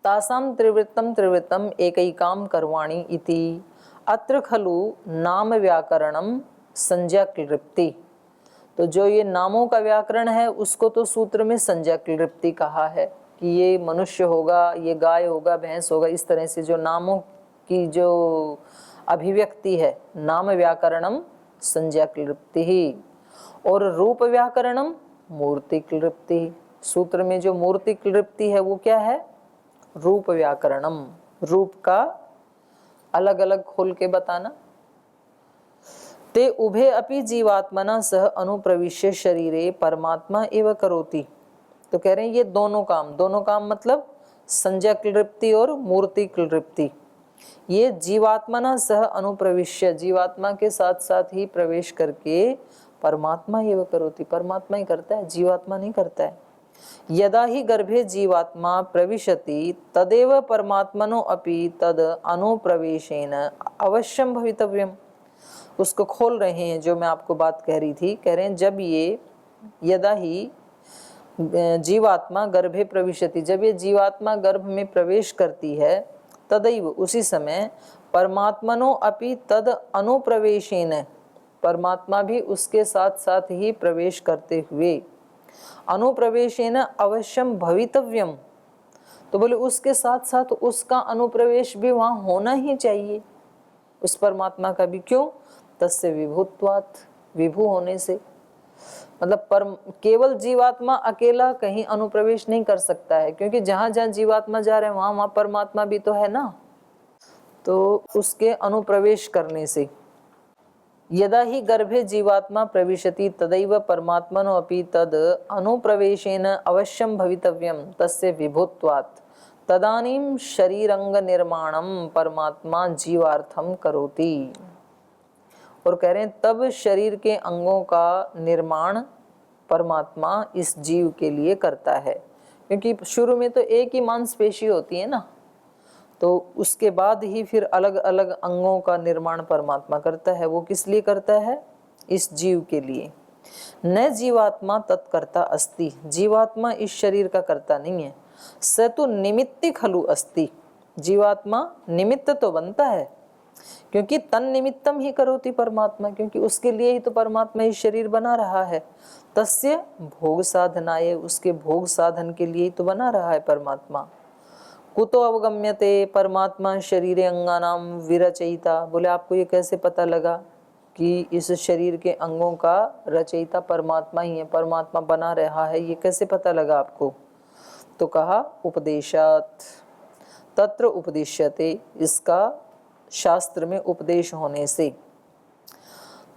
तासाम त्रिवृत्तम त्रिवृत्तम एकैकाम कर्वाणि इति अत्र खलु नाम व्याकरणम संज्ञा क्लृप्ति। तो जो ये नामों का व्याकरण है उसको तो सूत्र में संज्ञा क्लृप्ति कहा है कि ये मनुष्य होगा, ये गाय होगा, भैंस होगा, इस तरह से जो नामों की जो अभिव्यक्ति है नाम व्याकरणम संज्ञा क्लृप्ति ही, और रूप व्याकरणम मूर्ति क्लृप्ति। सूत्र में जो मूर्ति क्लृप्ति है वो क्या है? रूप व्याकरणम, रूप का अलग अलग खोल के बताना। ते उभे अपि जीवात्मना सह अनुप्रविश्य शरीरे परमात्मा एव करोति। तो कह रहे हैं ये दोनों काम मतलब संज्ञा क्लृप्ति और मूर्ति क्लृप्ति, ये जीवात्मना सह अनुप्रविश्य, जीवात्मा के साथ साथ ही प्रवेश करके परमात्मा एव करोति, परमात्मा ही करता है, जीवात्मा नहीं करता है। यदा ही गर्भे जीवात्मा प्रविशति तदेव परमात्मनो अपि तद अनुप्रवेशेन अवश्यम भवितव्यम। उसको खोल रहे हैं जो मैं आपको बात कह रही थी, कह रहे हैं जब ये यदा ही जीवात्मा गर्भे प्रविशति, जब ये जीवात्मा गर्भ में प्रवेश करती है, तदैव उसी समय परमात्मनो अपि तद अनुप्रवेशेन, परमात्मा भी उसके साथ साथ ही प्रवेश करते हुए, अनुप्रवेशेन अवश्यम भवितव्यम, तो बोले उसके साथ साथ उसका अनुप्रवेश भी वहां होना ही चाहिए, उस परमात्मा का भी। क्यों? तस्य विभुत्वात्, विभु होने से, मतलब केवल जीवात्मा अकेला कहीं अनुप्रवेश नहीं कर सकता है, क्योंकि जहां जहां जीवात्मा जा रहे हैं वहां वहां परमात्मा भी तो है ना, तो उसके अनुप्रवेश करने से। यदा ही गर्भे जीवात्मा प्रविशति तदैव परमात्मनो अपि तद अनुप्रवेशेन अवश्यम भवितव्यम तस्य विभुत्वात् तदानीं शरीरंग निर्माणम परमात्मा जीवार्थम करोति। और कह रहे हैं तब शरीर के अंगों का निर्माण परमात्मा इस जीव के लिए करता है, क्योंकि शुरू में तो एक ही मांसपेशी होती है ना, तो उसके बाद ही फिर अलग अलग अंगों का निर्माण परमात्मा करता है। वो किस लिए करता है? इस जीव के लिए। न जीवात्मा तत्कर्ता अस्ति, जीवात्मा इस शरीर का कर्ता नहीं है। स तो निमित्ति खलु अस्ति, जीवात्मा निमित्त तो बनता है, क्योंकि तन निमित्तम ही करोति परमात्मा, क्योंकि उसके लिए ही तो परमात्मा इस शरीर बना रहा है। तस्य भोग साधनाय, उसके भोग साधन के लिए ही तो बना रहा है परमात्मा। कुतो अवगम्यते परमात्मा शरीरे अंगानाम विरचयिता, बोले आपको ये कैसे पता लगा कि इस शरीर के अंगों का रचयिता परमात्मा ही है, परमात्मा बना रहा है, ये कैसे पता लगा आपको? तो कहा उपदेशात, तत्र उपदिश्यते, इसका शास्त्र में उपदेश होने से।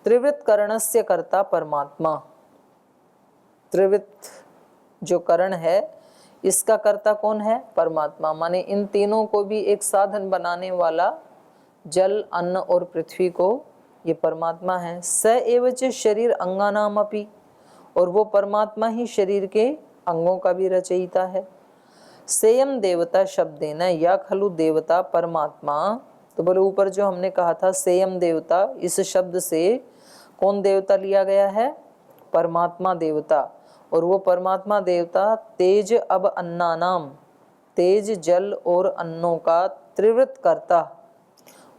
त्रिवृत्त करणस्य कर्ता परमात्मा, त्रिवृत्त जो करण है इसका कर्ता कौन है? परमात्मा। माने इन तीनों को भी एक साधन बनाने वाला जल, अन्न और पृथ्वी को ये परमात्मा है। स एवच शरीर अंगानामपि, और वो परमात्मा ही शरीर के अंगों का भी रचयिता है। सेयम देवता शब्देन या खलु देवता परमात्मा, तो बोले ऊपर जो हमने कहा था सेयम देवता, इस शब्द से कौन देवता लिया गया है? परमात्मा देवता। और वो परमात्मा देवता तेज अब अन्नानाम, तेज जल और अन्नों का त्रिवृत्त करता,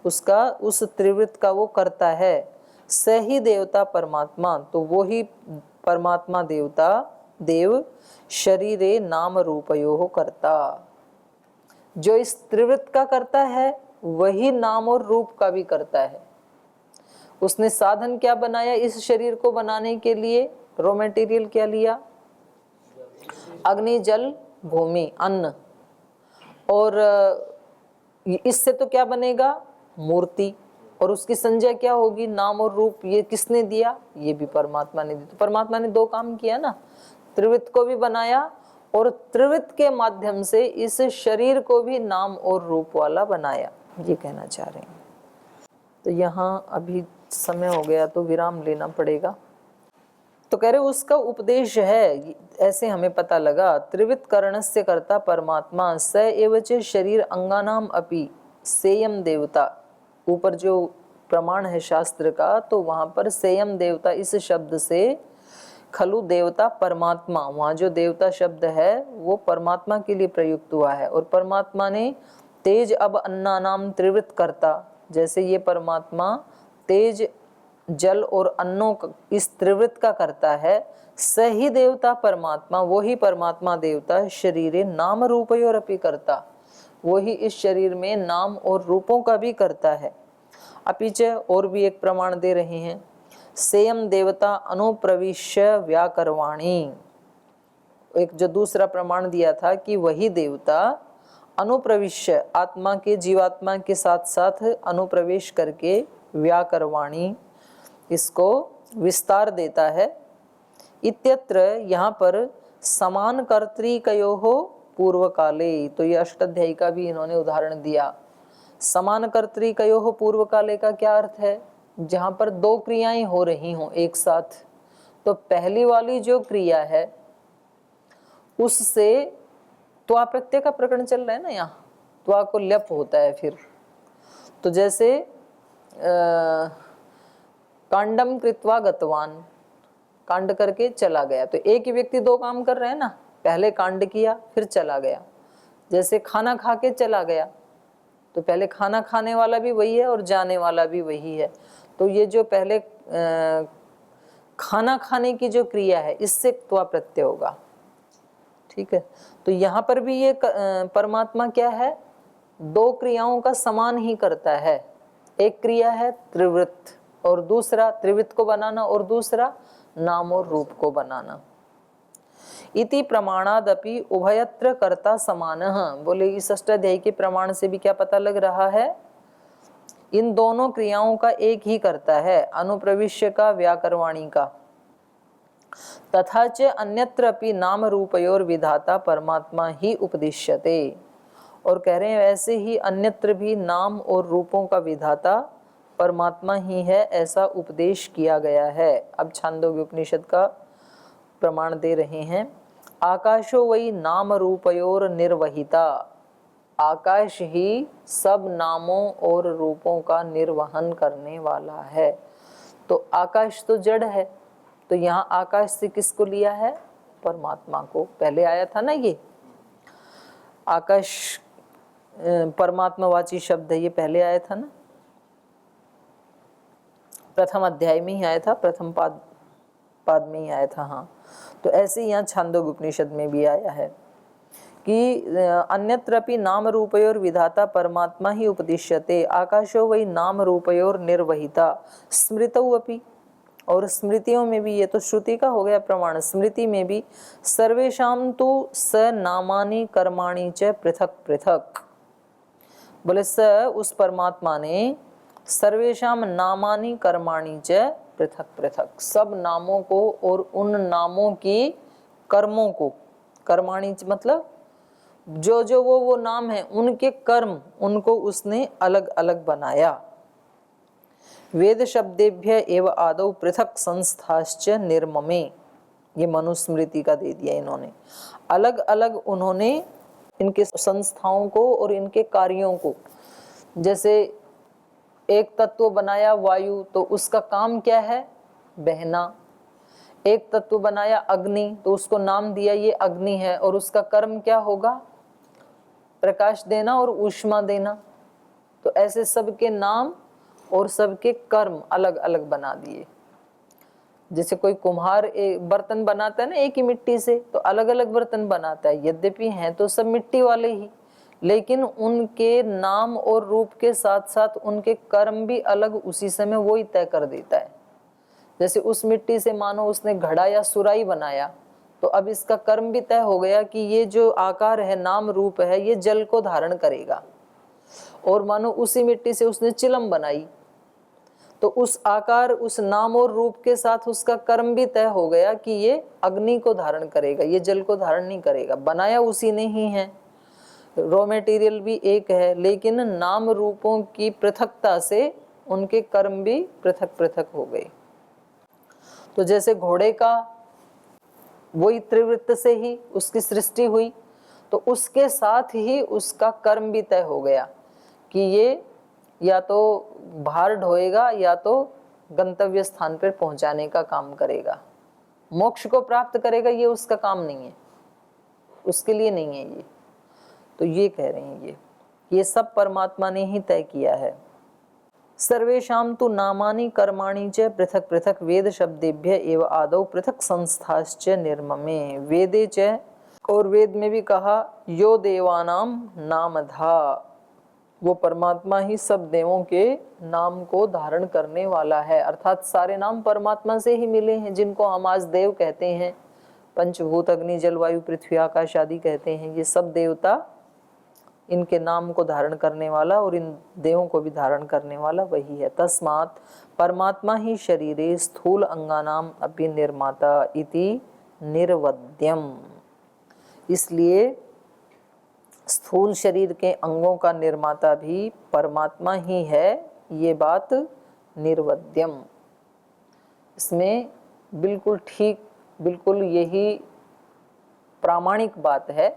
उसका उस त्रिवृत्त का वो करता है। सही देवता परमात्मा, तो वो ही परमात्मा देवता देव शरीरे नाम रूपयोः करता, जो इस त्रिवृत्त का करता है वही नाम और रूप का भी करता है। उसने साधन क्या बनाया इस शरीर को बनाने के लिए? रॉ मटेरियल क्या लिया? अग्नि, जल, भूमि, अन्न। और इससे तो क्या बनेगा? मूर्ति। और उसकी संज्ञा क्या होगी? नाम और रूप। ये किसने दिया? ये भी परमात्मा ने दिया। तो परमात्मा ने दो काम किया ना, त्रिवृत्त को भी बनाया और त्रिवृत्त के माध्यम से इस शरीर को भी नाम और रूप वाला बनाया, ये कहना चाह रहे हैं। तो यहाँ अभी समय हो गया तो विराम लेना पड़ेगा। तो कह रहे उसका उपदेश है, ऐसे हमें पता लगा। त्रिवृत्त करणस्य कर्ता परमात्मा, स एवच शरीर अंगानाम अपि सेयम देवता। ऊपर जो प्रमाण है शास्त्र का, तो वहां पर सेयम देवता इस शब्द से खलु देवता परमात्मा, वहां जो देवता शब्द है वो परमात्मा के लिए प्रयुक्त हुआ है। और परमात्मा ने तेज अब अन्ना नाम त्रिवृत करता, जैसे ये परमात्मा तेज जल और अन्नों इस त्रिवृत का करता है, सही देवता परमात्मा, वही परमात्मा देवता शरीरे नाम रूपयोरपि करता, वही इस शरीर में नाम और रूपों का भी करता है। अपिच और भी एक प्रमाण दे रहे हैं, सेयम देवता अनुप्रविश्य व्याकरवाणी, एक जो दूसरा प्रमाण दिया था कि वही देवता अनुप्रविश्य आत्मा के जीवात्मा के साथ साथ अनुप्रवेश करके व्याकरवाणी इसको विस्तार देता है। इत्यत्र यहाँ पर समान कर्तृकयोः पूर्व काले, तो ये अष्टाध्यायी का भी इन्होंने उदाहरण दिया। समान कर्तृकयोः पूर्व काले का क्या अर्थ है, जहाँ पर दो क्रियाएं हो रही हों एक साथ, तो पहली वाली जो क्रिया है उससे त्वा प्रत्यय का प्रकरण चल रहा है ना, यहाँ त्वा को ल्यप होता है फिर। तो जैसे कांडम कृत्वा गतवान, कांड करके चला गया, तो एक ही व्यक्ति दो काम कर रहे हैं ना, पहले कांड किया फिर चला गया। जैसे खाना खा के चला गया, तो पहले खाना खाने वाला भी वही है और जाने वाला भी वही है। तो ये जो पहले खाना खाने की जो क्रिया है इससे त्वा प्रत्यय होगा, ठीक है। तो यहाँ पर भी ये परमात्मा क्या है, दो क्रियाओं का समान ही करता है। एक क्रिया है त्रिवृत और दूसरा त्रिवृत को बनाना और दूसरा नाम और रूप को बनाना। इति प्रमाणादपि उभयत्र कर्ता समानः, बोले इस अष्टाध्यायी के प्रमाण से भी क्या पता लग रहा है, इन दोनों क्रियाओं का एक ही करता है, अनुप्रविश्य का व्याकरवाणी का। तथा च अन्यत्र अपि नाम रूपयोर विधाता परमात्मा ही उपदिश्यते, और कह रहे हैं वैसे ही अन्यत्र भी नाम और रूपों का विधाता परमात्मा ही है, ऐसा उपदेश किया गया है। अब छांदोग्य उपनिषद का प्रमाण दे रहे हैं। आकाशो वही नाम रूपयोर निर्वहिता, आकाश ही सब नामों और रूपों का निर्वहन करने वाला है। तो आकाश तो जड़ है, तो यहाँ आकाश से किसको लिया है, परमात्मा को। पहले आया था ना ये आकाश परमात्मावाची शब्द है, ये पहले आया था ना, प्रथम अध्याय में ही आया था, प्रथम पाद में ही आया था। हाँ, तो ऐसे ही यहाँ छांदोग्य उपनिषद में भी आया है कि अन्यत्रपि नाम रूपयोर विधाता परमात्मा ही उपदिश्यते, आकाशो वही नाम रूपयोर निर्वहिता स्मृतौ अपि, और स्मृतियों में भी, ये तो श्रुति का हो गया प्रमाण, स्मृति में भी सर्वेषां तु स नामानि कर्माणि च पृथक पृथक, बोले स उस परमात्मा ने सर्वेषाम नामानि कर्माणि च पृथक पृथक, सब नामों को और उन नामों की कर्मों को, कर्माणि मतलब जो जो वो नाम है उनके कर्म, उनको उसने अलग अलग बनाया। वेद शब्देभ्य एव आदौ पृथक संस्थाश्च निर्ममे, ये मनुस्मृति का दे दिया इन्होंने, अलग अलग उन्होंने इनके संस्थाओं को और इनके कार्यों को। जैसे एक तत्व बनाया वायु, तो उसका काम क्या है, बहना। एक तत्व बनाया अग्नि, तो उसको नाम दिया ये अग्नि है, और उसका कर्म क्या होगा, प्रकाश देना और ऊष्मा देना। तो ऐसे सबके नाम और सबके कर्म अलग अलग बना दिए। जैसे कोई कुम्हार एक बर्तन बनाता है ना एक ही मिट्टी से, तो अलग अलग बर्तन बनाता है, यद्यपि हैं तो सब मिट्टी वाले ही, लेकिन उनके नाम और रूप के साथ साथ उनके कर्म भी अलग उसी समय वो ही तय कर देता है। जैसे उस मिट्टी से मानो उसने घड़ा या सुराही बनाया, तो अब इसका कर्म भी तय हो गया कि ये जो आकार है, नाम रूप है, ये जल को धारण करेगा। और मानो उसी मिट्टी से उसने चिलम बनाई, तो उस आकार, उस नाम और रूप के साथ उसका कर्म भी तय हो गया कि ये अग्नि को धारण करेगा, ये जल को धारण नहीं करेगा। बनाया उसी ने ही है, रॉ मटेरियल भी एक है, लेकिन नाम रूपों की पृथकता से उनके कर्म भी पृथक पृथक हो गए। तो जैसे घोड़े का वही त्रिवृत्त से ही उसकी सृष्टि हुई, तो उसके साथ ही उसका कर्म भी तय हो गया कि ये या तो भार ढोएगा या तो गंतव्य स्थान पर पहुंचाने का काम करेगा। मोक्ष को प्राप्त करेगा, ये उसका काम नहीं है, उसके लिए नहीं है ये। तो ये कह रहे हैं ये सब परमात्मा ने ही तय किया है। सर्वेषां तु नामानि कर्माणि च पृथक पृथक वेद शब्देभ्य एव आदौ पृथक संस्थाश्च निर्ममे वेदे च, और वेद में भी कहा यो देवानाम नामधा, वो परमात्मा ही सब देवों के नाम को धारण करने वाला है। अर्थात सारे नाम परमात्मा से ही मिले हैं, जिनको हम आज देव कहते हैं, पंचभूत अग्नि जल वायु पृथ्वी आकाश आदि कहते हैं, ये सब देवता, इनके नाम को धारण करने वाला और इन देवों को भी धारण करने वाला वही है। तस्मात् परमात्मा ही शरीरे स्थूल अंगानाम अपि निर्माता इति निर्वध्यम, इसलिए स्थूल शरीर के अंगों का निर्माता भी परमात्मा ही है, ये बात निर्वध्यम। इसमें बिल्कुल ठीक, बिल्कुल यही प्रामाणिक बात है,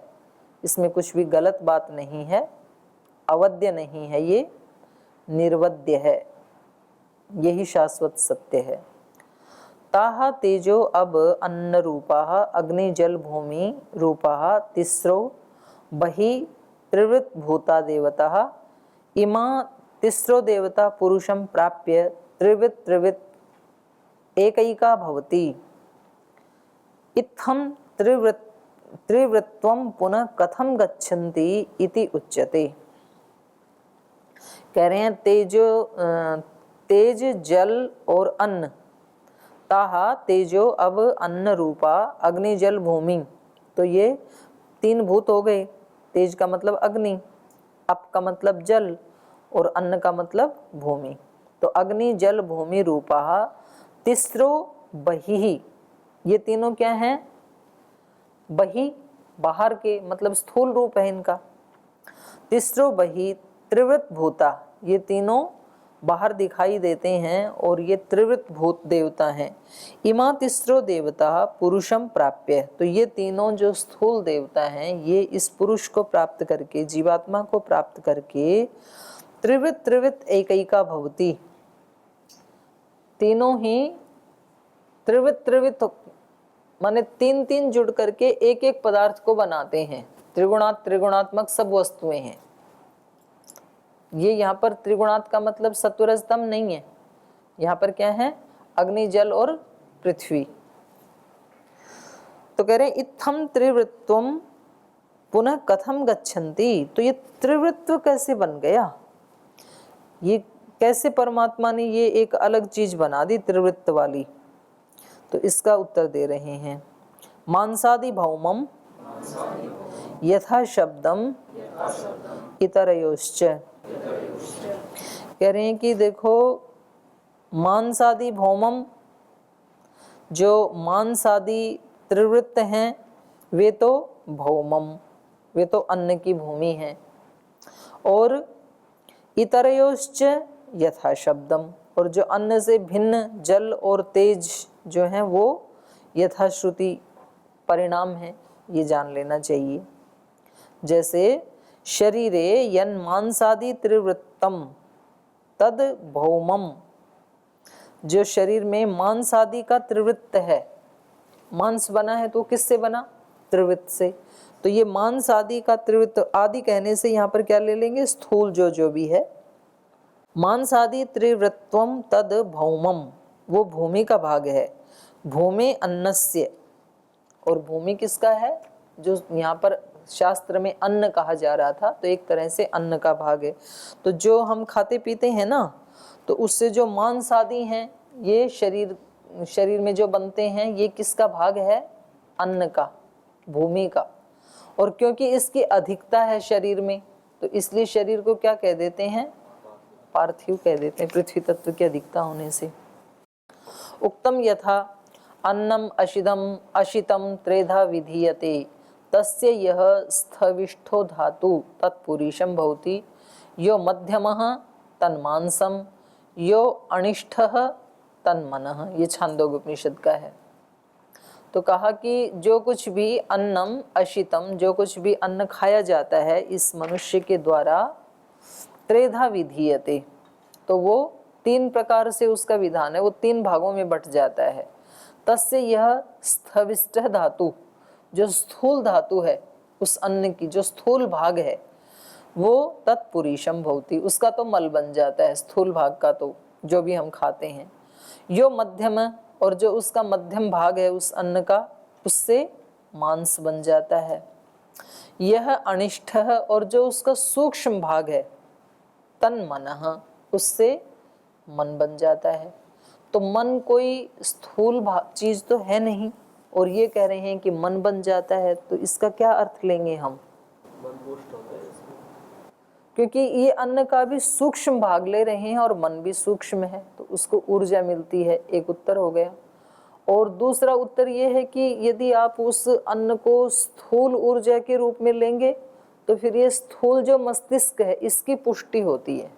इसमें कुछ भी गलत बात नहीं है, अवध्य नहीं है, ये निर्वध्य है, यही शाश्वत सत्य है। ताहा तेजो अब अन्न रूपाः अग्नि जल भूमि रूपाः तिस्रो बहि त्रिवृत भूता देवताः इमा तिस्रो देवता पुरुषं प्राप्य त्रिवृत त्रिवृत एकैका भवति। इत्थं त्रिवृत्वं पुनः कथम गच्छन्ति इति उच्यते। कह रहे हैं तेज जल और अन्न, ताहा तेजो अब अन्न रूपा अग्नि जल भूमि, तो ये तीन भूत हो गए। तेज का मतलब अग्नि, अप का मतलब जल और अन्न का मतलब भूमि। तो अग्नि जल भूमि रूपा तिस्रो बहिः, ये तीनों क्या हैं? बहि, बाहर के, मतलब स्थूल रूप है इनका। तिस्रो बहि त्रिवृत भूता, ये तीनों बाहर दिखाई देते हैं और ये त्रिवृत भूत देवता हैं। इमा तिस्रो देवता पुरुषम प्राप्य, तो ये तीनों जो स्थूल देवता हैं, ये इस पुरुष को प्राप्त करके, जीवात्मा को प्राप्त करके त्रिवृत त्रिवृत एकैका भवति, तीनों ही त्रिवृत त्रिवृत माने तीन तीन जुड़ करके एक एक पदार्थ को बनाते हैं। त्रिगुणात्मक सब वस्तुएं हैं। ये यहाँ पर त्रिगुणात् का मतलब सत्वरजतम नहीं है, यहाँ पर क्या है? अग्नि जल और पृथ्वी। तो कह रहे इत्थम त्रिवृत्वम पुनः कथम गच्छन्ति, तो ये त्रिवृत्व कैसे बन गया? ये कैसे परमात्मा ने ये एक अलग चीज बना दी त्रिवृत्त वाली? तो इसका उत्तर दे रहे हैं। मांसादि भौमम यथा शब्दम इतरयोश्च, कह रहे हैं कि देखो मांसादि भौमम, जो मांसादि त्रिवृत्त हैं वे तो भौमम, वे तो अन्न की भूमि है, और इतरयोश्च यथा शब्दम, और जो अन्न से भिन्न जल और तेज जो हैं वो यथाश्रुति परिणाम है, ये जान लेना चाहिए। जैसे शरीरे यन मांसादि त्रिवृत्तम तद भौमम, जो शरीर में मांसादि का त्रिवृत्त है, मांस बना है तो किससे बना? त्रिवृत्त से। तो ये मांसादि का त्रिवृत्त, आदि कहने से यहाँ पर क्या ले लेंगे? स्थूल जो भी है। मांसादि त्रिवृत्वम तद भौमम, वो भूमि का भाग है। भूमि अन्नस्य, और भूमि किसका है? जो यहाँ पर शास्त्र में अन्न कहा जा रहा था, तो एक तरह से अन्न का भाग है। तो जो हम खाते पीते हैं ना, तो उससे जो मांस आदि हैं, ये शरीर में जो बनते हैं, ये किसका भाग है? अन्न का, भूमि का। और क्योंकि इसकी अधिकता है शरीर में, तो इसलिए शरीर को क्या कह देते हैं? पार्थिव कह देते हैं, पृथ्वी तत्व की अधिकता होने से। उक्तम यथा अन्नम अशितम त्रेधा विधीयते तस्य यह स्थविष्ठो धातु तत्पुरुषम भवति, यो मध्यमः तन्मांसम, यो अनिष्ठः तन्मनः। ये छांदोग्य उपनिषद का है। तो कहा कि जो कुछ भी अन्नम अशितम, जो कुछ भी अन्न खाया जाता है इस मनुष्य के द्वारा, त्रेधा विधीयते, तो वो तीन प्रकार से उसका विधान है, वो तीन भागों में बट जाता है। तस्य यह स्थविष्ठ धातु, जो स्थूल धातु है उस अन्न की, जो स्थूल भाग है वो तत्पुरीशम भवति, उसका तो मल बन जाता है, स्थूल भाग का तो जो भी हम खाते हैं। यो मध्यम, और जो उसका मध्यम भाग है उस अन्न का, उससे मांस बन जाता है। यह अनिष्ठ, और जो उसका सूक्ष्म भाग है तन मनः, उससे मन बन जाता है। तो मन कोई स्थूल चीज तो है नहीं, और ये कह रहे हैं कि मन बन जाता है, तो इसका क्या अर्थ लेंगे हम? मन पुष्ट होता है, क्योंकि ये अन्न का भी सूक्ष्म भाग ले रहे हैं और मन भी सूक्ष्म है, तो उसको ऊर्जा मिलती है। एक उत्तर हो गया। और दूसरा उत्तर ये है कि यदि आप उस अन्न को स्थूल ऊर्जा के रूप में लेंगे तो फिर ये स्थूल जो मस्तिष्क है इसकी पुष्टि होती है।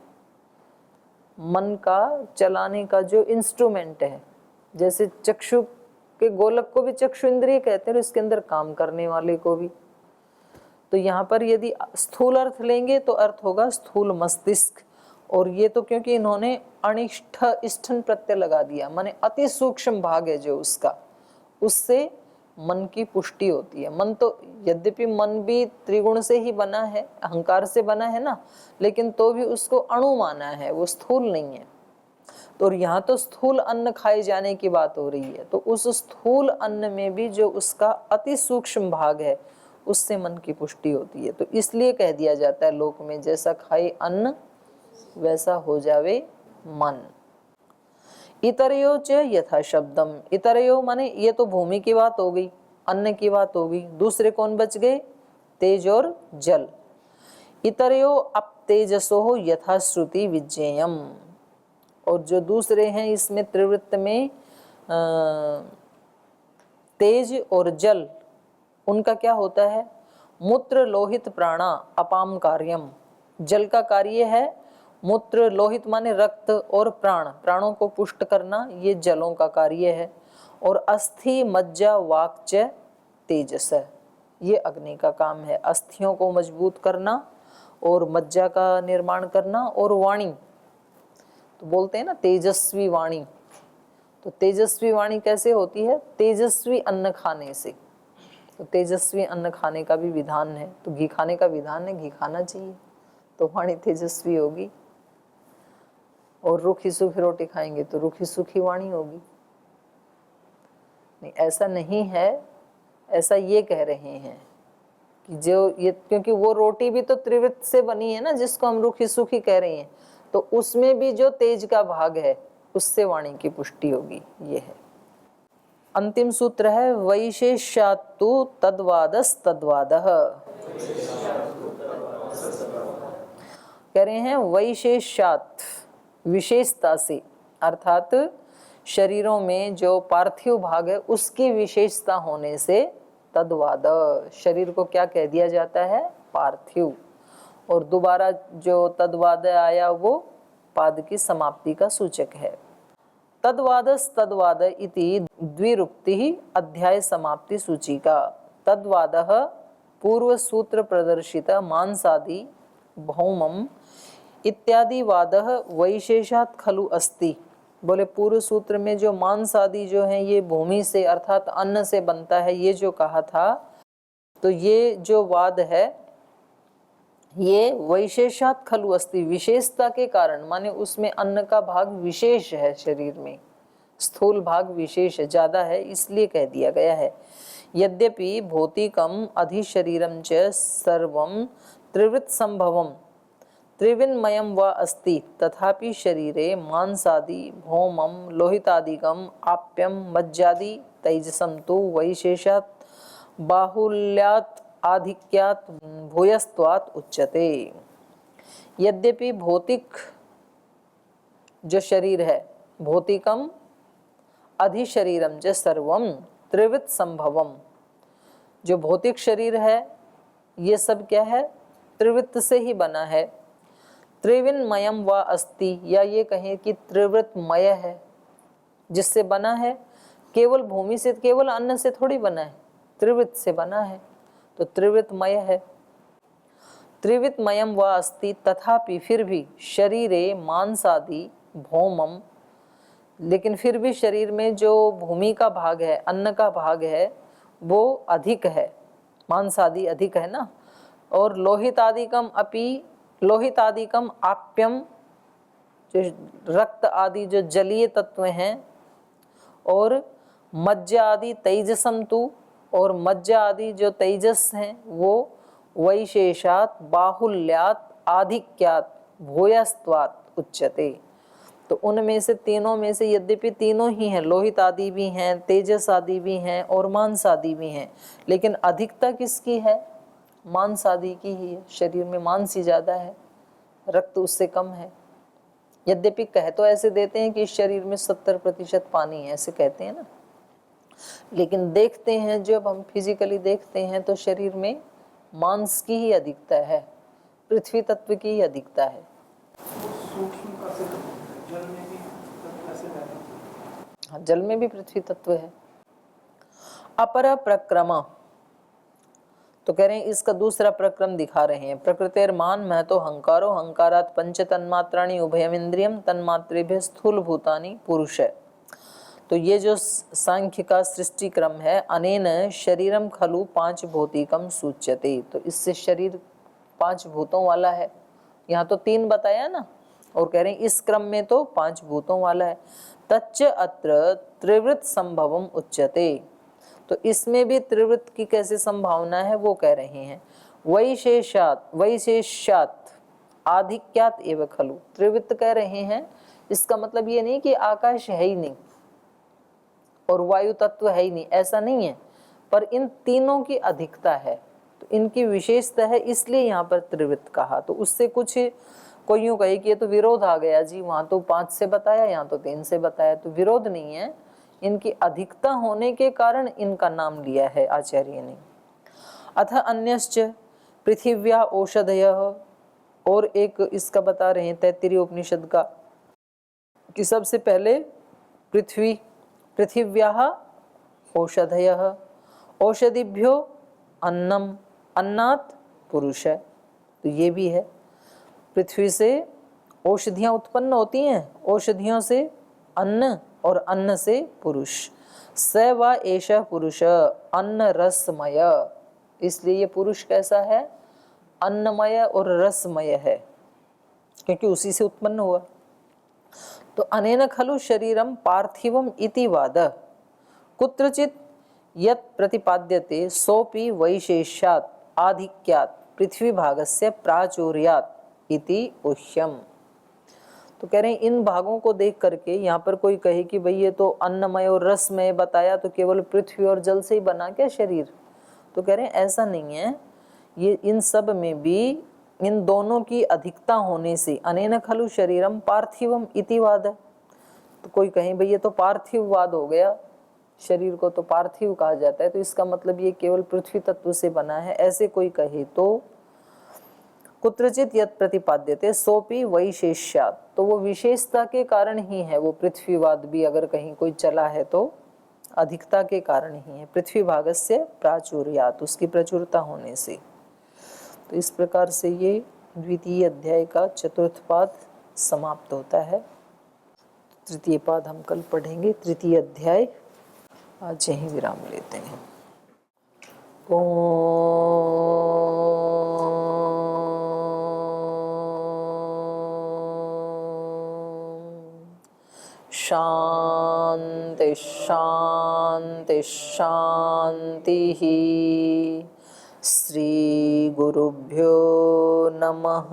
मन का चलाने का जो इंस्ट्रूमेंट है, जैसे चक्षु के गोलक को भी चक्षु इंद्रिय कहते हैं, और इसके अंदर काम करने वाले को भी। तो यहाँ पर यदि स्थूल अर्थ लेंगे तो अर्थ होगा स्थूल मस्तिष्क। और ये तो क्योंकि इन्होंने अनिष्ठ इष्ठन प्रत्यय लगा दिया, माने अति सूक्ष्म भाग है जो उसका, उससे मन की पुष्टि होती है। मन तो यद्यपि मन भी त्रिगुण से ही बना है, अहंकार से बना है ना, लेकिन तो भी उसको अणु माना है, वो स्थूल नहीं है। तो यहाँ तो स्थूल अन्न खाए जाने की बात हो रही है, तो उस स्थूल अन्न में भी जो उसका अति सूक्ष्म भाग है उससे मन की पुष्टि होती है। तो इसलिए कह दिया जाता है लोक में, जैसा खाए अन्न वैसा हो जावे मन। इतरयो च यथा शब्दम, इतरयो माने ये तो भूमि की बात हो गई, अन्न की बात हो गई। दूसरे कौन बच गए? तेज और जल। इतरयो अप तेजसो यथा श्रुति विज्ञेयम, और जो दूसरे हैं इसमें त्रिवृत्त में तेज और जल, उनका क्या होता है? मूत्र लोहित प्राणा अपाम कार्यम। जल का कार्य है मूत्र, लोहित माने रक्त, और प्राण, प्राणों को पुष्ट करना, ये जलों का कार्य है। और अस्थि मज्जा वाक्च तेजस, ये अग्नि का काम है। अस्थियों को मजबूत करना और मज्जा का निर्माण करना, और वाणी, तो बोलते हैं ना तेजस्वी वाणी। तो तेजस्वी वाणी कैसे होती है? तेजस्वी अन्न खाने से। तो तेजस्वी अन्न खाने का भी विधान है, तो घी खाने का विधान है, घी खाना चाहिए, तो वाणी तेजस्वी होगी। और रूखी सूखी रोटी खाएंगे तो रूखी सूखी वाणी होगी। नहीं, ऐसा नहीं है, ऐसा ये कह रहे हैं कि जो ये, क्योंकि वो रोटी भी तो त्रिवृत्त से बनी है ना, जिसको हम रूखी सूखी कह रहे हैं, तो उसमें भी जो तेज का भाग है उससे वाणी की पुष्टि होगी। ये है अंतिम सूत्र है, वैशेष्यात्तु तद्वादस तद्वादः। कह रहे हैं वैशेष्यात्, विशेषता से, अर्थात शरीरों में जो पार्थिव भाग है उसकी विशेषता होने से तद्वाद, शरीर को क्या कह दिया जाता है? पार्थिव। और दोबारा जो तद्वाद आया वो पाद की समाप्ति का सूचक है। तद्वादस तद्वाद इति द्विरुक्ति अध्याय समाप्ति सूची का। तद्वादः पूर्व सूत्र प्रदर्शित मांसादि भौमम इत्यादि वादः वैशेषात् खलु अस्ति। बोले पूर्व सूत्र में जो मांस आदि जो है ये भूमि से अर्थात अन्न से बनता है, ये जो कहा था, तो ये जो वाद है ये वैशेषात् खलु अस्ति, विशेषता के कारण, माने उसमें अन्न का भाग विशेष है, शरीर में स्थूल भाग विशेष है, ज्यादा है, इसलिए कह दिया गया है। यद्यपि भौतिकम अधिशरीरम च सर्वम त्रिवृत संभवम त्रिविन्मयम व अस्ति, तथापि शरीरे मांसादि भौमम लोहितादिकम आप्यम मज्जादि तैजसम तो वैशेषात् बाहुल्यात् आधिक्यात् भूयस्त्वात् उच्यते। यद्यपि भौतिक जो शरीर है, भौतिकम अधिशरीरम च सर्वम त्रिवित संभवम, जो भौतिक शरीर है ये सब क्या है? त्रिवृत्त से ही बना है। त्रिविन्मयम व अस्ति, या ये कहें कि त्रिवृतमय है, जिससे बना है। केवल भूमि से, केवल अन्न से थोड़ी बना है, त्रिवृत से बना है, तो त्रिवृतमय है। त्रिवितमयम व अस्ति, तथापि फिर भी शरीरे मांसादि भौमम लेकिन फिर भी शरीर में जो भूमि का भाग है, अन्न का भाग है, वो अधिक है, मांस आदि अधिक है ना। और लोहितादिकम आप्यम, जो रक्त आदि जो जलीय तत्व हैं, और मज्जा आदि तेजसम तु, और मज्जा आदि जो तेजस हैं वो वैशेषात बाहुल्यात आधिक्यात भूयस्त्वात उच्यते। तो उनमें से तीनों में से यद्यपि तीनों ही हैं, लोहित आदि भी हैं, तेजस आदि भी हैं और मांस आदि भी हैं, लेकिन अधिकता किसकी है? मांस आदि की ही है। शरीर में मांस ही ज्यादा है, रक्त उससे कम है। यद्यपि कह तो ऐसे देते हैं कि इस शरीर में 70% पानी है, ऐसे कहते हैं ना, लेकिन देखते हैं जब हम फिजिकली देखते हैं तो शरीर में मांस की ही अधिकता है, पृथ्वी तत्व की ही अधिकता है। हाँ, जल में भी पृथ्वी तत्व है। अपर प्रक्रमा, तो कह रहे हैं इसका दूसरा प्रक्रम दिखा रहे हैं। प्रकृतिर्मान महतो हंकारो हंकारात पंच तन्मात्राणि उभयम इंद्रियम तन्मात्रेभ्य स्थूल भूतानि पुरुष है। तो ये जो सांख्य का सृष्टि क्रम है, अनेन शरीरम खलु पांच भौतिकम सूच्यते, तो इससे शरीर 5 भूतों वाला है। यहाँ तो 3 बताया ना, और कह रहे हैं इस क्रम में तो 5 भूतों वाला है। तच्च अत्र त्रिवृत संभवम उच्यते, तो इसमें भी त्रिवृत की कैसे संभावना है वो कह रहे हैं। वैशेष्यात आधिक्यात एव खलु, त्रिवृत कह रहे हैं, इसका मतलब ये नहीं कि आकाश है ही नहीं और वायु तत्व है ही नहीं, ऐसा नहीं है, पर इन तीनों की अधिकता है, तो इनकी विशेषता है, इसलिए यहाँ पर त्रिवृत कहा। तो उससे कुछ कोई यूं कहे कि ये तो विरोध आ गया जी, वहां तो 5 से बताया, यहाँ तो 3 से बताया, तो विरोध नहीं है, इनकी अधिकता होने के कारण इनका नाम लिया है आचार्य ने। अथ अन्यश्च पृथिव्या औषधयः, और एक इसका बता रहे हैं तैत्तिरीय उपनिषद का, कि सबसे पहले पृथिव्याः औषधयः, औषधिभ्यो अन्नम, अन्नात् पुरुष है, तो ये भी है, पृथ्वी से औषधियाँ उत्पन्न होती हैं, औषधियों से अन्न और अन्न से पुरुष। स व एष पुरुष अन्न रसमय, इसलिए ये पुरुष कैसा है? अन्नमय और रसमय है, क्योंकि उसी से उत्पन्न हुआ। तो अनेन खलु शरीरम पार्थिवम इति वाद कुत्रचित यत् प्रतिपाद्यते सोपि वैशेष्यात् आधिक्यात् पृथ्वी भागस्य प्राचुर्यात् इति उह्यम। तो कह रहे हैं इन भागों को देख करके यहाँ पर कोई कहे कि भाई ये तो अन्नमय और रसमय बताया, तो केवल पृथ्वी और जल से ही बना क्या शरीर? तो कह रहे हैं ऐसा नहीं है, ये इन सब में भी इन दोनों की अधिकता होने से अनेन खलु शरीरम पार्थिवम इतिवाद। तो कोई कहे भाई ये तो पार्थिववाद हो गया, शरीर को तो पार्थिव कहा जाता है, तो इसका मतलब ये केवल पृथ्वी तत्व से बना है, ऐसे कोई कहे तो कुत्रचित यत् प्रतिपाद्यते सोपि वैशेष्यात्, तो वो विशेषता के कारण ही है, वो पृथ्वीवाद भी अगर कहीं कोई चला है तो अधिकता के कारण ही है, पृथ्वी भागस्य प्राचुर्यात्, उसकी प्रचुरता होने से। तो इस प्रकार से ये द्वितीय अध्याय का चतुर्थ पाद समाप्त होता है। तृतीय पाद हम कल पढ़ेंगे, तृतीय अध्याय आज यहीं विराम लेते हैं। शांति शांति शांति। श्री गुरुभ्यो नमः।